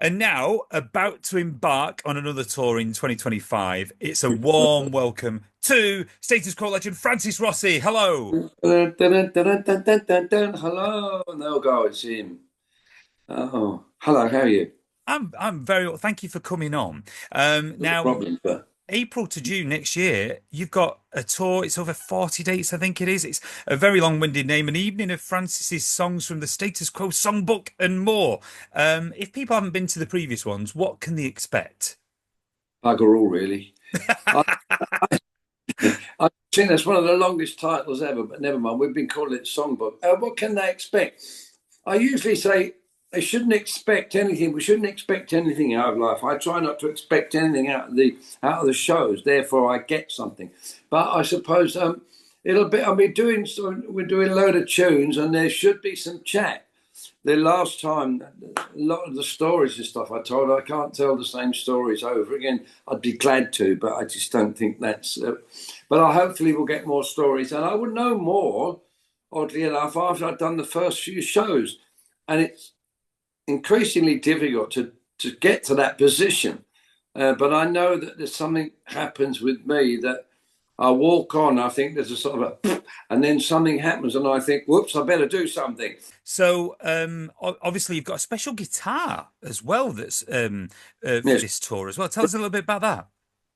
and now about to embark on another tour in 2025. It's a warm welcome to Status Quo legend Francis Rossi. Hello. Dun, dun, dun, dun, dun, dun, dun. Hello, no go, it's him. Oh, hello, how are you? I'm very well. Thank you for coming on. No Now, problem, sir. April to June next year, you've got a tour. It's over 40 dates, I think it is. It's a very long-winded name, an evening of Francis's songs from the Status Quo songbook and more. If people haven't been to the previous ones, what can they expect? Bugger all, really. I, I think that's one of the longest titles ever, but never mind. We've been calling it songbook. What can they expect? I usually say they shouldn't expect anything. We shouldn't expect anything out of life. I try not to expect anything out of the shows. Therefore, I get something. But I suppose it'll be. We're doing a load of tunes, and there should be some chat. The last time, a lot of the stories and stuff I told, I can't tell the same stories over again. I'd be glad to, but I just don't think that's. But I hopefully will get more stories, and I would know more. Oddly enough, after I've done the first few shows, and it's increasingly difficult to get to that position. But I know that there's something happens with me that I walk on. I think there's a sort of a, and then something happens, and I think, whoops, I better do something. So, obviously, you've got a special guitar as well that's for Yes, this tour as well. Tell us a little bit about that.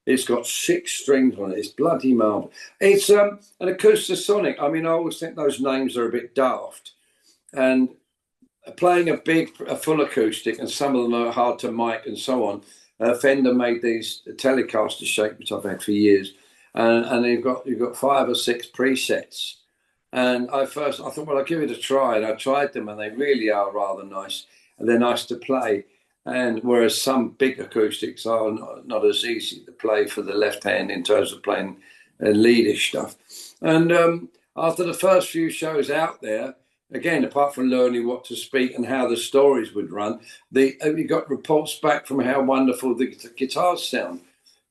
it's got six strings on it. It's bloody marvel. It's an acoustasonic. I mean, I always think those names are a bit daft, and playing a full acoustic, and some of them are hard to mic and so on. Fender made these Telecaster shape, which I've had for years, and you've got five or six presets. And I thought, well, I'll give it a try, and I tried them, and they really are rather nice, and they're nice to play. And whereas some big acoustics are not as easy to play for the left hand in terms of playing leadish stuff. And after the first few shows out there, again, apart from learning what to speak and how the stories would run, we got reports back from how wonderful the guitars sound.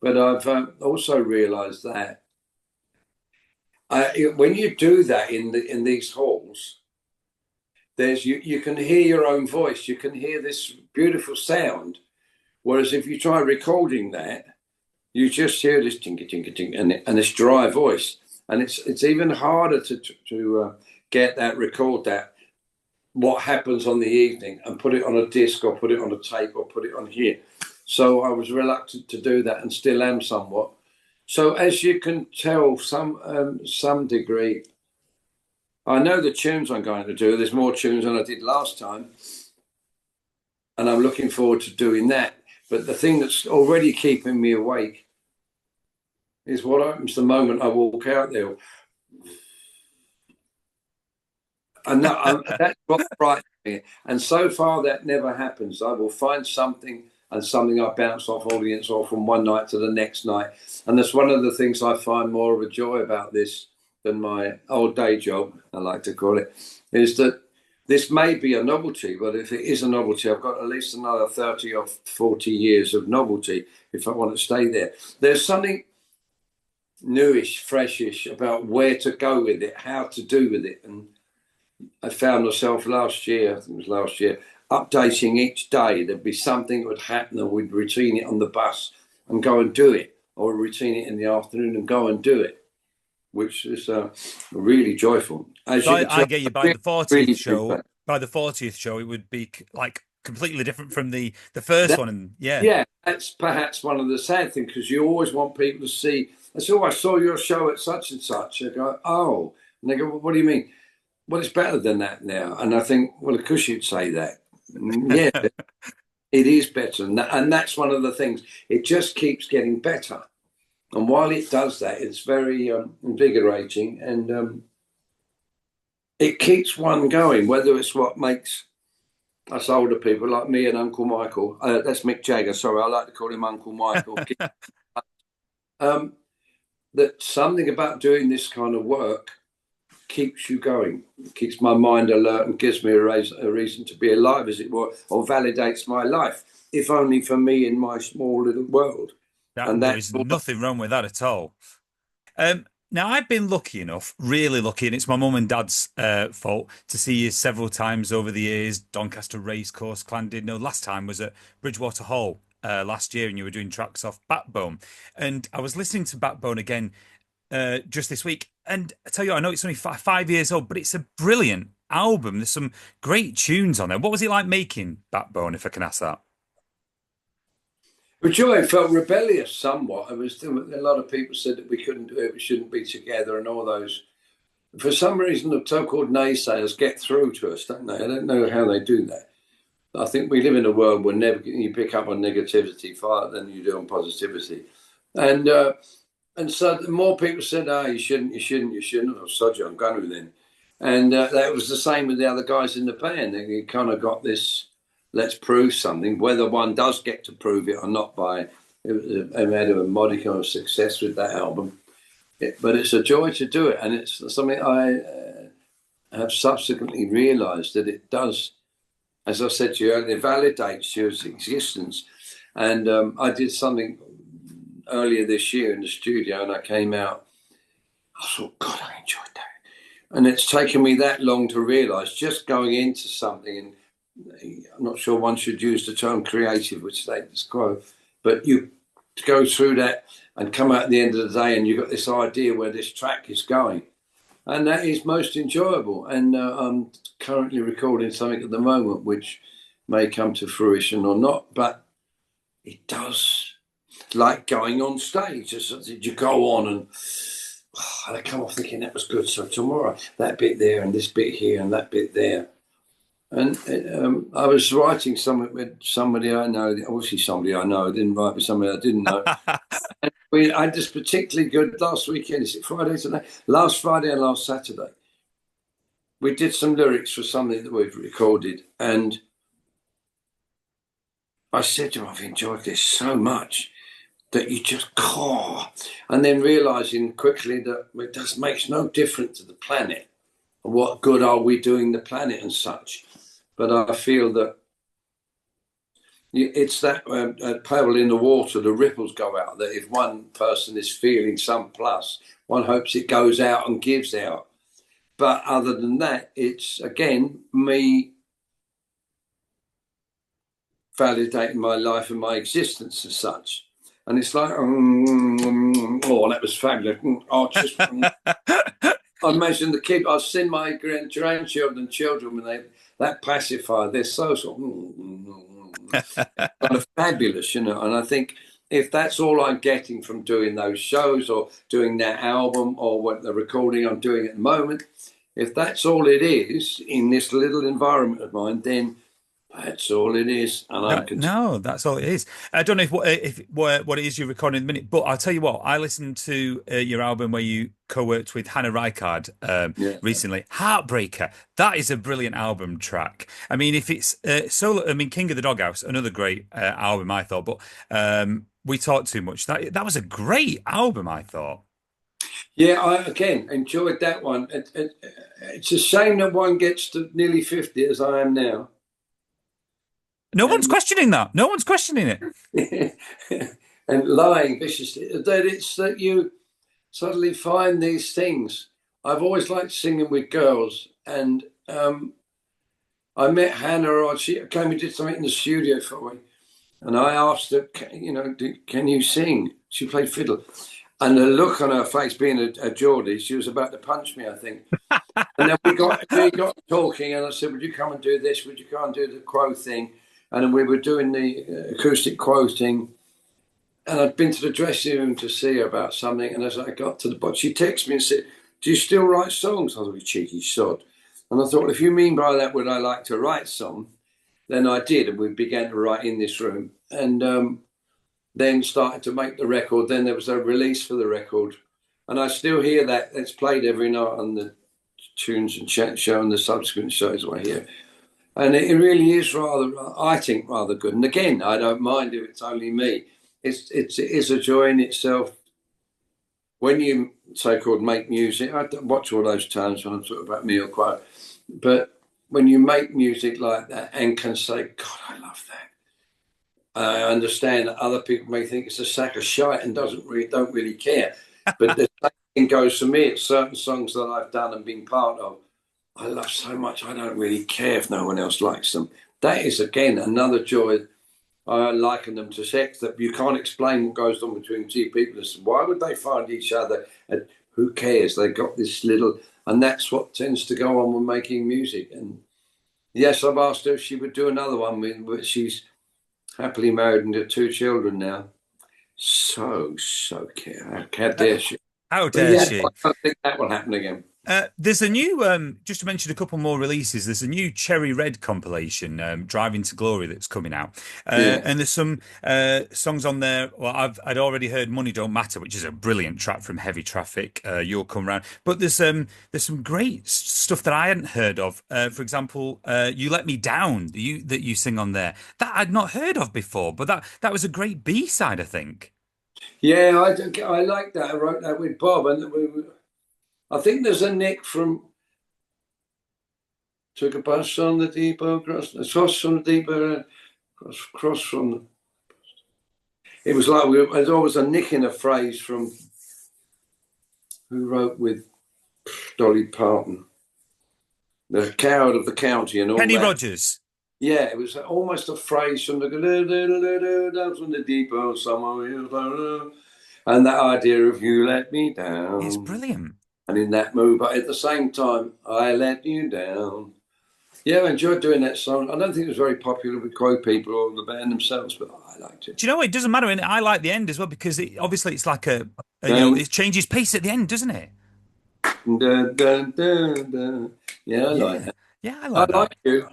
But I've also realised that when you do that in these halls, you can hear your own voice. You can hear this beautiful sound. Whereas if you try recording that, you just hear this tinky tinky ting and this dry voice, and it's even harder to get that, record that, what happens on the evening, and put it on a disc or put it on a tape or put it on here. So I was reluctant to do that, and still am somewhat. So as you can tell, some degree, I know the tunes I'm going to do. There's more tunes than I did last time, and I'm looking forward to doing that. But the thing that's already keeping me awake is what happens the moment I walk out there. And that's what frightens me. And so far, that never happens. I will find something, and something I bounce off audience or from one night to the next night. And that's one of the things I find more of a joy about this than my old day job, I like to call it, is that this may be a novelty, but if it is a novelty, I've got at least another 30 or 40 years of novelty if I want to stay there. There's something newish, freshish about where to go with it, how to do with it. And I found myself last year, I think it was last year, updating each day. There'd be something that would happen, and we'd routine it on the bus and go and do it, or routine it in the afternoon and go and do it, which is really joyful. As So you can I tell, get you by really, the 40th really do show. that. By the 40th show, it would be like completely different from the first That, one. And yeah, yeah, that's perhaps one of the sad things, because you always want people to see. I said, "Oh, I saw your show at such and such." I go, "Oh," and they go, well, "What do you mean?" Well, it's better than that now. And I think, well, of course you'd say that. Yeah, it is better. And that's one of the things. It just keeps getting better. And while it does that, it's very invigorating, and it keeps one going, whether it's what makes us older people like me and Uncle Michael. That's Mick Jagger. Sorry, I like to call him Uncle Michael. um, that something about doing this kind of work keeps you going, keeps my mind alert, and gives me a reason to be alive, as it were, or validates my life, if only for me in my small little world. that And there that's is all. nothing wrong with that at all. Um, Now, I've been lucky enough, really lucky, and it's my mum and dad's fault to see you several times over the years. Doncaster Racecourse, Clandid. No, last time was at Bridgewater Hall last year, and you were doing tracks off Backbone. And I was listening to Backbone again just this week. And I tell you, what, I know it's only 5 years old, but it's a brilliant album. There's some great tunes on there. What was it like making Backbone, if I can ask that? But Joy felt rebellious somewhat. It was a lot of people said that we couldn't do it, we shouldn't be together, and all those. For some reason, the so-called naysayers get through to us, don't they? I don't know how they do that. I think we live in a world where you pick up on negativity far than you do on positivity, and and so the more people said, "Ah, you shouldn't, you shouldn't, you shouldn't," oh, sod you, I'm going to then. And that was the same with the other guys in the band. They kind of got this, let's prove something, whether one does get to prove it or not by, I had a modicum of success with that album. But it's a joy to do it. And it's something I have subsequently realised that it does, as I said to you earlier, it validates your existence. And I did something earlier this year in the studio and I came out, I thought, God, I enjoyed that. And it's taken me that long to realise just going into something, and I'm not sure one should use the term creative with Status Quo, but you go through that and come out at the end of the day and you've got this idea where this track is going. And that is most enjoyable. And I'm currently recording something at the moment which may come to fruition or not, but it does, like going on stage. You go on and I come off thinking that was good. So tomorrow, that bit there and this bit here and that bit there. And I was writing something with somebody I know, obviously somebody I know. I didn't write with somebody I didn't know. And I had this particularly good last weekend. Is it Friday today? Last Friday and last Saturday. We did some lyrics for something that we've recorded. And I said to him, I've enjoyed this so much that you just and then realizing quickly that it just makes no difference to the planet. What good are we doing the planet and such? But I feel that it's that pebble in the water, the ripples go out, that if one person is feeling some plus, one hopes it goes out and gives out. But other than that, it's, again, me validating my life and my existence as such. And it's like, oh, that was fabulous. Oh, just, I imagine the kid, I've seen my grandchildren and children when that pacifier, they're so sort of, kind of fabulous, you know. And I think if that's all I'm getting from doing those shows or doing that album or what the recording I'm doing at the moment, if that's all it is in this little environment of mine, then that's all it is. And No, I'm content. no, that's all it is. I don't know if what it is you're recording in a minute, but I'll tell you what. I listened to your album where you co-worked with Hannah Reichardt Yeah. recently. Heartbreaker. That is a brilliant album track. I mean, if it's solo, I mean, King of the Doghouse, another great album, I thought. But we talked too much. That was a great album, I thought. Yeah, I again enjoyed that one. It's a shame that one gets to nearly 50 as I am now. No one's And questioning that. No one's questioning it. and lying viciously. That it's that you suddenly find these things. I've always liked singing with girls, and I met Hannah, or she came and did something in the studio for me, and I asked her, you know, can you sing? She played fiddle, and the look on her face, being a Geordie, she was about to punch me, I think. And then we got talking, and I said, "Would you come and do this? Would you come and do the Quo thing?" And then we were doing the acoustic Quo thing. And I'd been to the dressing room to see her about something. And as I got to the bottom, she texted me and said, "Do you still write songs?" I thought, "You cheeky sod." And I thought, well, if you mean by that, would I like to write some? Then I did. And we began to write in this room. And then started to make the record. Then there was a release for the record. And I still hear that. It's played every night on the tunes and chat show and the subsequent shows I hear. And it really is rather, I think, rather good. And again, I don't mind if it's only me. It is a joy in itself. When you so-called make music, I don't watch all those terms when I'm talking about me or Quo, but when you make music like that and can say, "God, I love that," I understand that other people may think it's a sack of shite and don't really care, but they're saying goes for me. It's certain songs that I've done and been part of. I love so much. I don't really care if no one else likes them. That is again another joy. I liken them to sex, that you can't explain what goes on between two people. Why would they find each other? And who cares? They got this little, and that's what tends to go on when making music. And yes, I've asked her if she would do another one with, she's happily married and got 2 children now. So care. How dare she? How But dare yeah, she? I don't think that will happen again. There's a new, just to mention a couple more releases, there's a new Cherry Red compilation, Driving to Glory, that's coming out. Yeah. And there's some songs on there. Well, I'd already heard Money Don't Matter, which is a brilliant track from Heavy Traffic, You'll Come Round. But there's some great stuff that I hadn't heard of. For example, You Let Me Down, that you sing on there. That I'd not heard of before, but that was a great B-side, I think. Yeah, I like that. I wrote that with Bob, and I think there's a nick from took a bus on the depot, cross from the depot, cross from the. It was like there's always a nick in a phrase from who wrote with Dolly Parton, the coward of the county, and all Kenny that. Rogers. Yeah, it was almost a phrase from down from the depot somewhere, and that idea of you let me down. It's brilliant. And in that mood, but at the same time, I let you down. Yeah, I enjoyed doing that song. I don't think it was very popular with Quo people or the band themselves, but I liked it. Do you know what? It doesn't matter, and I like the end as well because obviously it's like it changes pace at the end, doesn't it? Dun, dun, dun, dun. Yeah, I like that. Yeah, I I like like that. you.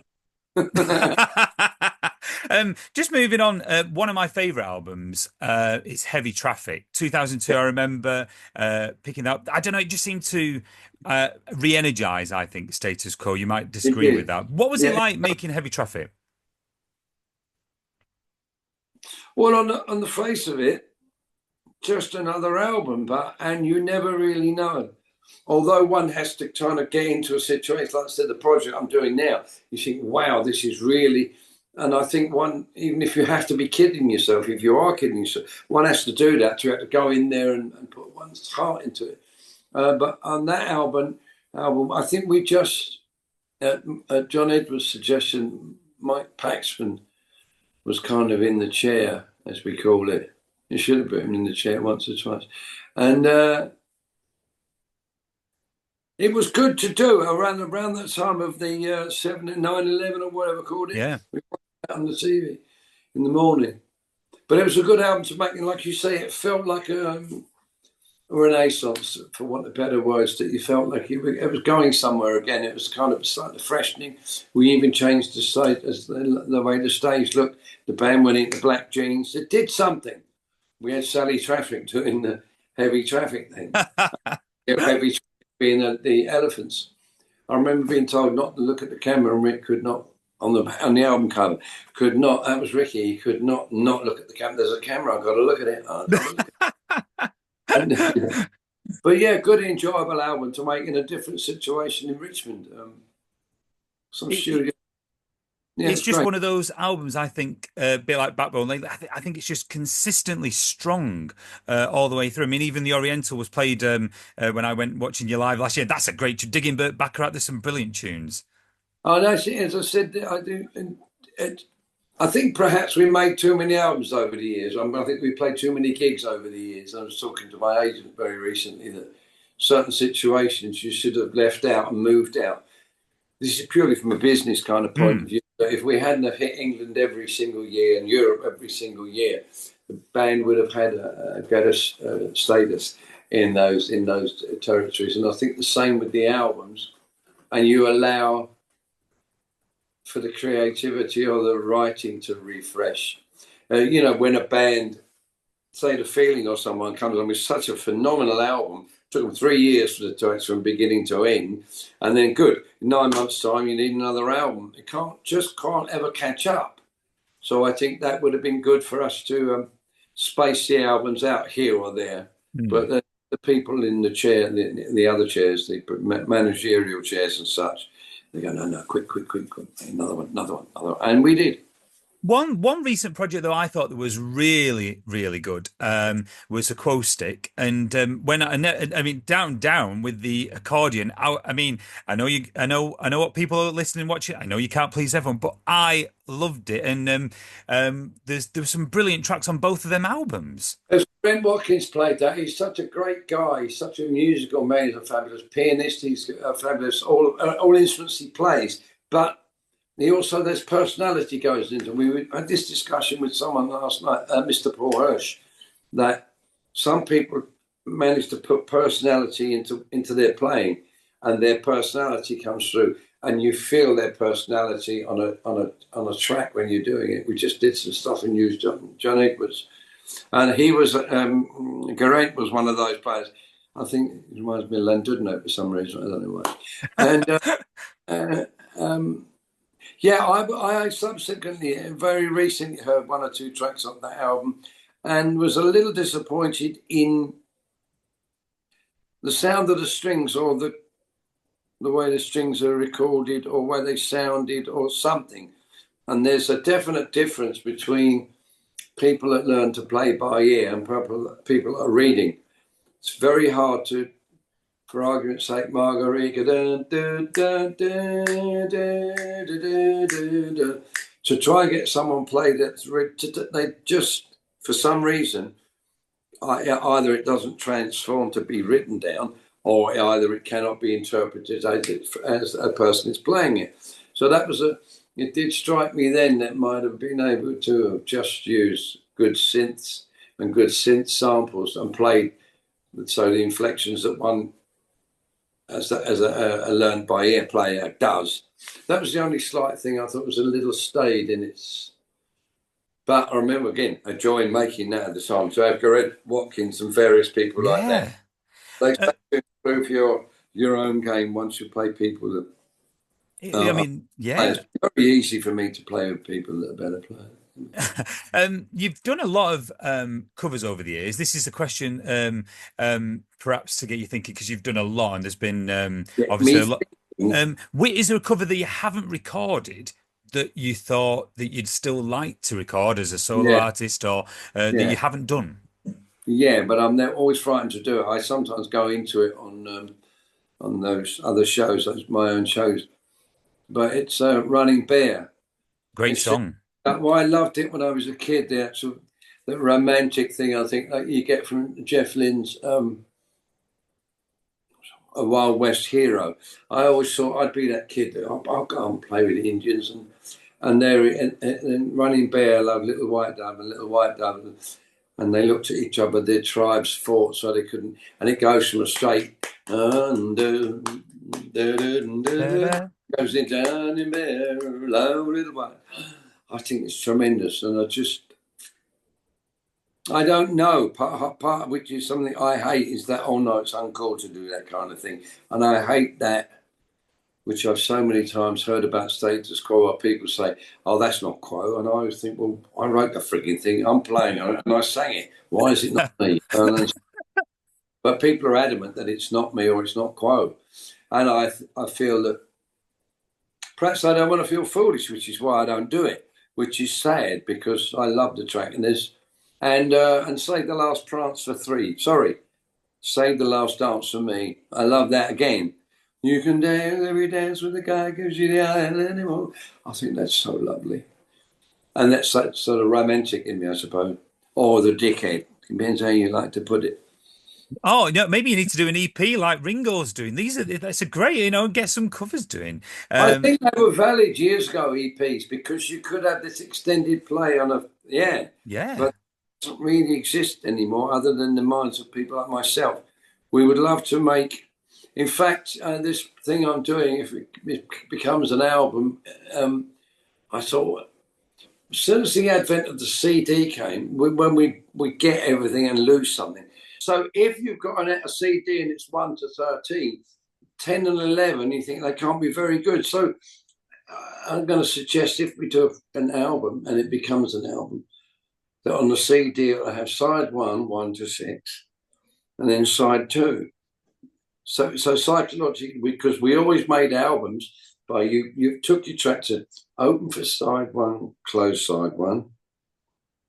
Just moving on, one of my favorite albums is Heavy Traffic, 2002. Yeah, I remember picking that up. I don't know, it just seemed to re-energize, I think, Status Quo. You might it disagree with did. that. What was it Yeah. like making Heavy Traffic? Well, on the face of it, just another album, and you never really know. Although one has to kind of get into a situation, like I said, the project I'm doing now, you think, wow, this is really, and I think even if you have to be kidding yourself, if you are kidding yourself, one has to do that. You have to go in there and put one's heart into it. But on that album, I think we just, at John Edwards' suggestion, Mike Paxman was kind of in the chair, as we call it. He should have been in the chair once or twice. And it was good to do around that time of the 9/11 or whatever called it. Yeah. We watched it on the TV in the morning. But it was a good album to make. And like you say, it felt like a renaissance, for want of better words, that you felt like it was going somewhere again. It was kind of slightly freshening. We even changed the stage, as the way the stage looked. The band went into black jeans. It did something. We had Sally Traffic doing the Heavy Traffic thing. Heavy Traffic being the elephants. I remember being told not to look at the camera, and Rick could not, on the album cover, could not. That was Ricky. He could not look at the camera. There's a camera. I've got to look at it. I've got to look at it. But yeah, good, enjoyable album to make in a different situation in Richmond. Some studio. Yeah, It's just great. one of those albums, I think, a bit like Backbone. I think it's just consistently strong all the way through. I mean, even the Oriental was played when I went watching you live last year. That's a great tune. Digging Burt Bacharach, there's some brilliant tunes. Oh, no, as I said, I do. I think perhaps we made too many albums over the years. I think we played too many gigs over the years. I was talking to my agent very recently that certain situations you should have left out and moved out. This is purely from a business kind of point of view. But if we hadn't have hit England every single year and Europe every single year, the band would have had a better status in those territories. And I think the same with the albums. And you allow for the creativity or the writing to refresh. When a band, say The Feeling or someone, comes on with such a phenomenal album, took them 3 years for the tracks from beginning to end, and then good, in 9 months' time you need another album. It can't ever catch up. So I think that would have been good for us to space the albums out here or there. But the people in the chair, the other chairs, the managerial chairs and such, they go, no, quick, another one. And we did. One recent project though I thought that was really good was Aquostic, and when I mean down with the accordion. I mean I know what people are listening and watching. I know you can't please everyone, but I loved it, and there's some brilliant tracks on both of them albums. As Brent Watkins played that, he's such a great guy. He's such a musical man. He's a fabulous pianist. He's a fabulous all instruments he plays, but he also, there's personality goes into. We had this discussion with someone last night, Mr. Paul Hirsch, that some people manage to put personality into their playing, and their personality comes through, and you feel their personality on a track when you're doing it. We just did some stuff and used John Edwards, and he was Geraint was one of those players. I think it reminds me of Landudno for some reason. I don't know why. And yeah, I subsequently, very recently, heard one or two tracks on that album, and was a little disappointed in the sound of the strings, or the way the strings are recorded, or where they sounded, or something. And there's a definite difference between people that learn to play by ear and people that are reading. It's very hard to, for argument's sake, Margarita, to try and get someone play that's they just, for some reason, either it doesn't transform to be written down, or either it cannot be interpreted as a person is playing it. So that was it did strike me then that might have been able to have just used good synths and good synth samples and played, so the inflections that one as a learned by ear player does. That was the only slight thing I thought was a little staid in its. But I remember again enjoying making that at the time. So I've got Watkins and various people like Yeah. that. They improve your own game once you play people that. I mean, yeah. It's very easy for me to play with people that are better players. You've done a lot of covers over the years. This is a question, perhaps to get you thinking, because you've done a lot, and there's been Yeah, obviously a lot. Is there a cover that you haven't recorded that you thought that you'd still like to record as a solo yeah, artist, or that yeah, you haven't done? yeah. But I'm always frightened to do it. I sometimes go into it on those other shows, those my own shows. But it's Running Bear. Great It's song. well, I loved it when I was a kid. The actual, the romantic thing, I think, like you get from Jeff Lynne's A Wild West Hero. I always thought I'd be that kid that I'll go and play with the Indians, and there and Running Bear, love Little White Dove and Little White Dove, and they looked at each other. Their tribes fought, so they couldn't. And it goes from a straight goes into Running Bear, love Little White. I think it's tremendous, and I don't know. Part which is something I hate is that, oh no, it's uncool to do that kind of thing, and I hate that, which I've so many times heard about Status Quo, where people say, oh, that's not Quo, and I always think, well, I wrote the frigging thing, I'm playing on it, and I sang it. Why is it not me? But people are adamant that it's not me or it's not Quo, and I feel that perhaps I don't want to feel foolish, which is why I don't do it, which is sad because I love the track, and Save the Last Prance for Three. Sorry, Save the Last Dance for Me. I love that again. You can dance every dance with the guy gives you the island anymore. I think that's so lovely, and that's that sort of romantic in me, I suppose, or the dickhead. Depends how you like to put it. Oh, no, maybe you need to do an EP like Ringo's doing. That's a great, get some covers doing. I think they were valid years ago, EPs, because you could have this extended play on Yeah. but it doesn't really exist anymore, other than the minds of people like myself. We would love to make, in fact, this thing I'm doing, if it becomes an album, I thought, as soon as the advent of the CD came, when we get everything and lose something. So if you've got a CD and it's 1 to 13, 10 and 11, you think they can't be very good. So I'm going to suggest if we do an album and it becomes an album, that on the CD it'll have side 1, 1 to 6, and then side 2. So psychologically, because we always made albums by you took your track to open for side one, close side one,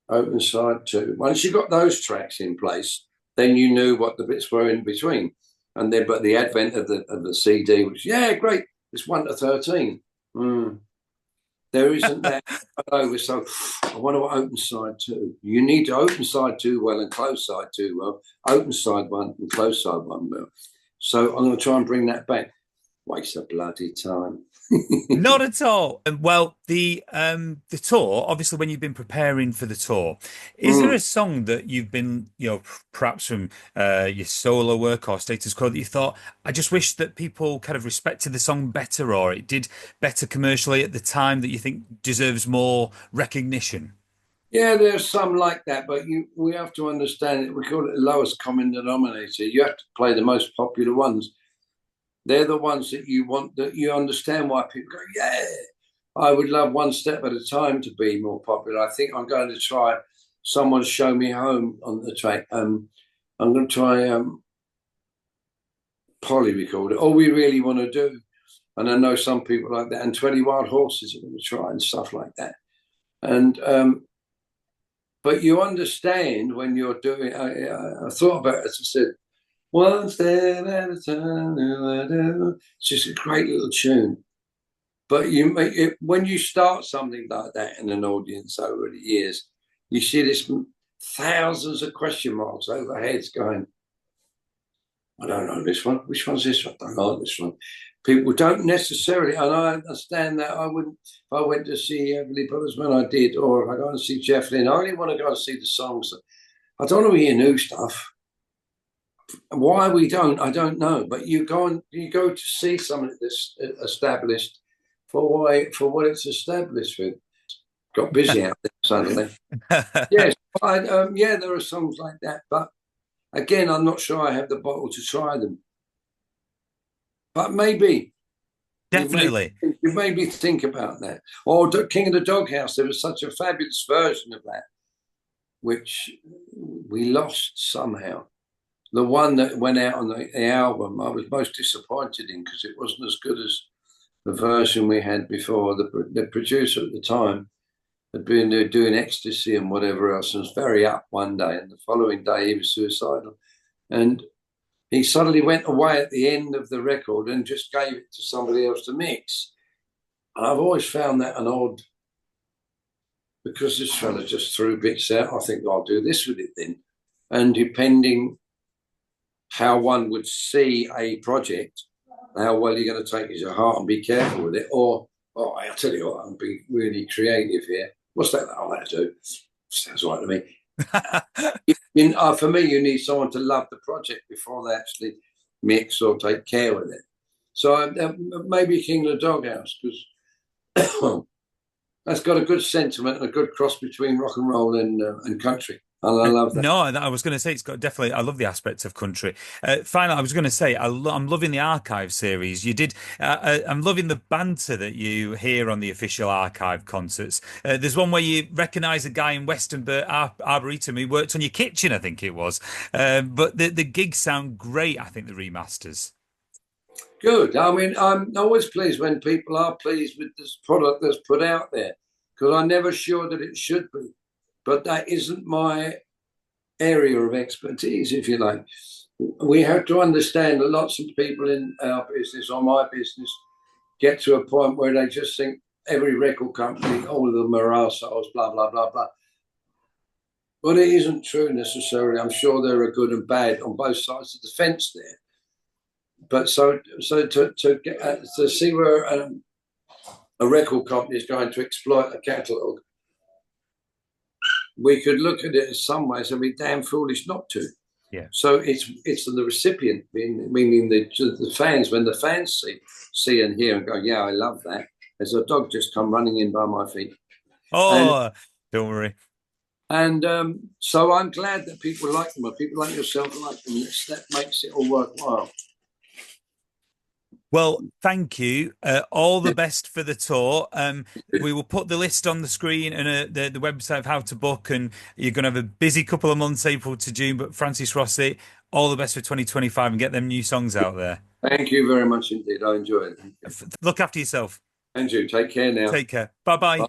open side two. Once you got those tracks in place, then you knew what the bits were in between. And then, but the advent of the CD was, yeah, great. It's 1 to 13. There isn't that over. So I want to open side two. You need to open side two well and close side two well. Open side one and close side one well. So I'm going to try and bring that back. Waste of bloody time. Not at all. Well, the tour, obviously, when you've been preparing for the tour, is there a song that you've been, perhaps from your solo work or Status Quo that you thought, I just wish that people kind of respected the song better, or it did better commercially at the time that you think deserves more recognition? Yeah, there's some like that, but we have to understand it. We call it the lowest common denominator. You have to play the most popular ones. They're the ones that you want, that you understand why people go, yeah, I would love One Step at a Time to be more popular. I think I'm going to try Someone Show Me Home on the track. I'm going to try Polly record it. All We Really Want to Do. And I know some people like that. And 20 Wild Horses are going to try and stuff like that. And but you understand when you're doing, I thought about it, as I said, one step at a time. It's just a great little tune. But you make it when you start something like that in an audience over the years, you see this thousands of question marks over heads going, I don't know this one. Which one's this one? I don't like this one. People don't necessarily, and I understand that. I wouldn't, if I went to see Everly Brothers when I did, or if I go and see Jeff Lynne, I only want to go and see the songs. I don't want to hear new stuff. Why we don't, I don't know. But you go to see something that's established for what it's established with. Got busy out there suddenly. Yes, yeah, there are songs like that. But again, I'm not sure I have the bottle to try them. But maybe Definitely. you made me think about that. Or King of the Doghouse. There was such a fabulous version of that, which we lost somehow. The one that went out on the album, I was most disappointed in because it wasn't as good as the version we had before. The producer at the time had been doing ecstasy and whatever else, and was very up one day, and the following day he was suicidal. And he suddenly went away at the end of the record and just gave it to somebody else to mix. And I've always found that an odd, because this fella just threw bits out, I think I'll do this with it then. And depending how one would see a project, how well you're going to take it to heart and be careful with it, or, oh, I'll tell you what, I'll be really creative here. What's that? I'll have to do. Sounds right to me. For me, you need someone to love the project before they actually mix or take care with it. So maybe King of the Doghouse, because that's got a good sentiment and a good cross between rock and roll and country. And I love that. No, I was going to say it's got definitely. I love the aspects of country. Finally, I was going to say I'm loving the archive series. You did. I'm loving the banter that you hear on the official archive concerts. There's one where you recognise a guy in Western Arboretum who worked on your kitchen, I think it was. But the gigs sound great. I think the remasters. Good. I mean, I'm always pleased when people are pleased with this product that's put out there, because I'm never sure that it should be. But that isn't my area of expertise, if you like. We have to understand that lots of people in our business or my business get to a point where they just think every record company, all of them are arseholes, blah, blah, blah, blah. But it isn't true necessarily. I'm sure there are good and bad on both sides of the fence there. But so to see where a record company is going to exploit a catalogue, we could look at it in some ways and be damn foolish not to. Yeah. So it's the recipient, meaning the fans. When the fans see and hear and go, yeah, I love that. There's a dog just come running in by my feet. Oh, don't worry. And so I'm glad that people like them, or people like yourself like them. That makes it all worthwhile. Well, thank you. All the best for the tour. We will put the list on the screen and the website of how to book. And you're going to have a busy couple of months, April to June. But Francis Rossi, all the best for 2025 and get them new songs out there. Thank you very much indeed. I enjoyed it. Look after yourself. And you take care now. Take care. Bye bye.